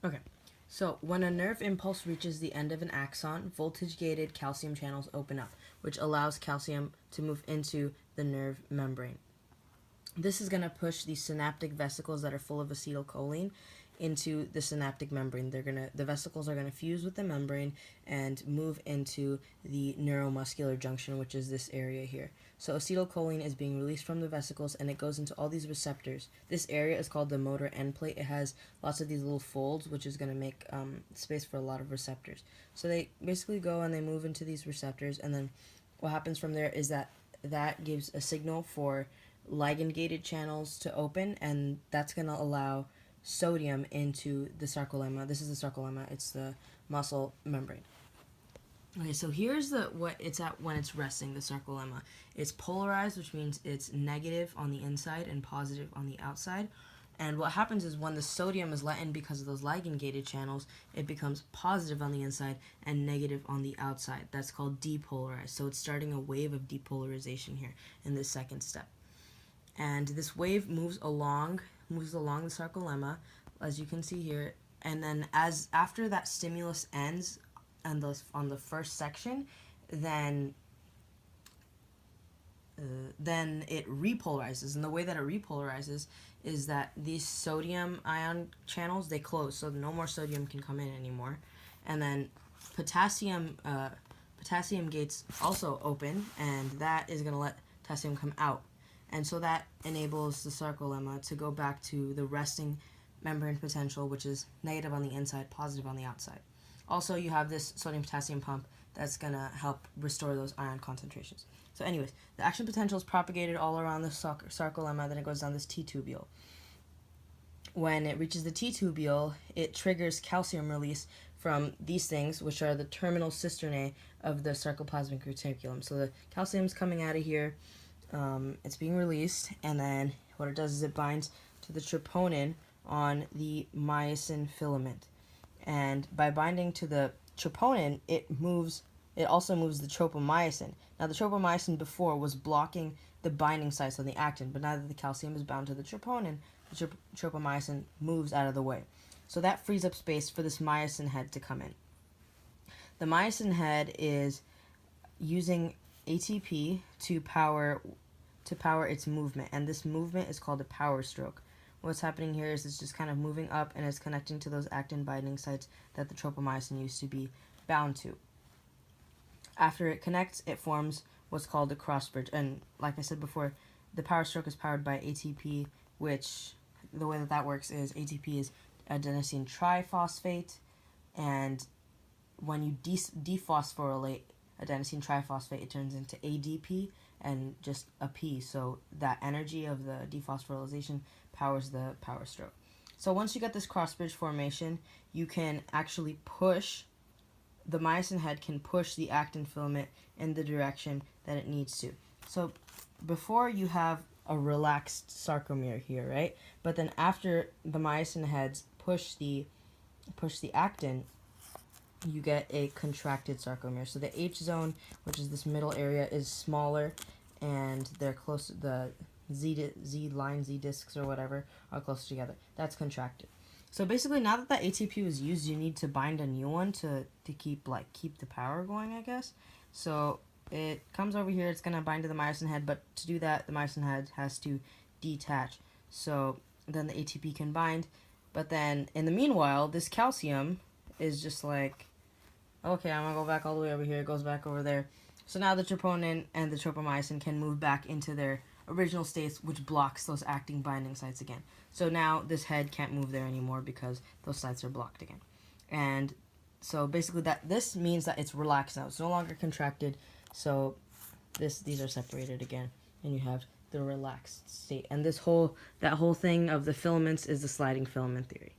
Okay, so when a nerve impulse reaches the end of an axon, voltage-gated calcium channels open up, which allows calcium to move into the nerve membrane. This is going to push the synaptic vesicles that are full of acetylcholine into the synaptic membrane. The vesicles are going to fuse with the membrane and move into the neuromuscular junction, which is this area here. So acetylcholine is being released from the vesicles and it goes into all these receptors. This area is called the motor end plate. It has lots of these little folds, which is going to make space for a lot of receptors. So they basically go and they move into these receptors, and then what happens from there is that gives a signal for ligand-gated channels to open, and that's going to allow sodium into the sarcolemma. This is the sarcolemma. It's the muscle membrane. Okay, so here's what it's at when it's resting, the sarcolemma. It's polarized, which means it's negative on the inside and positive on the outside. And what happens is when the sodium is let in because of those ligand-gated channels, it becomes positive on the inside and negative on the outside. That's called depolarized. So it's starting a wave of depolarization here in this second step. And this wave moves along the sarcolemma, as you can see here. And then after that stimulus ends on the first section, then it repolarizes. And the way that it repolarizes is that these sodium ion channels, they close, so no more sodium can come in anymore. And then potassium gates also open, and that is going to let potassium come out. And so that enables the sarcolemma to go back to the resting membrane potential, which is negative on the inside, positive on the outside. Also, you have this sodium-potassium pump that's going to help restore those ion concentrations. So anyways, the action potential is propagated all around the sarcolemma, then it goes down this T-tubule. When it reaches the T-tubule, it triggers calcium release from these things, which are the terminal cisternae of the sarcoplasmic reticulum. So the calcium's coming out of here. It's being released, and then what it does is it binds to the troponin on the myosin filament. And by binding to the troponin, it also moves the tropomyosin. Now, the tropomyosin before was blocking the binding sites on the actin, but now that the calcium is bound to the troponin, the tropomyosin moves out of the way. So that frees up space for this myosin head to come in. The myosin head is using ATP to power its movement, and this movement is called a power stroke. What's happening here is it's just kind of moving up and it's connecting to those actin binding sites that the tropomyosin used to be bound to. After it connects, it forms what's called a cross bridge, and like I said before, the power stroke is powered by ATP, which the way that works is ATP is adenosine triphosphate, and when you dephosphorylate adenosine triphosphate, it turns into ADP and just a P. So that energy of the dephosphorylation powers the power stroke. So once you get this cross bridge formation, you can actually the myosin head can push the actin filament in the direction that it needs to. So before you have a relaxed sarcomere here, right? But then after the myosin heads push the actin, you get a contracted sarcomere. So the H zone, which is this middle area, is smaller, and they're close. The Z discs or whatever are closer together. That's contracted. So basically, now that ATP was used, you need to bind a new one to keep the power going, I guess. So it comes over here. It's gonna bind to the myosin head, but to do that, the myosin head has to detach. So then the ATP can bind, but then in the meanwhile, this calcium is just like, okay, I'm going to go back all the way over here. It goes back over there. So now the troponin and the tropomyosin can move back into their original states, which blocks those actin binding sites again. So now this head can't move there anymore because those sites are blocked again. And so basically this means that it's relaxed now. It's no longer contracted. So these are separated again, and you have the relaxed state. And that whole thing of the filaments is the sliding filament theory.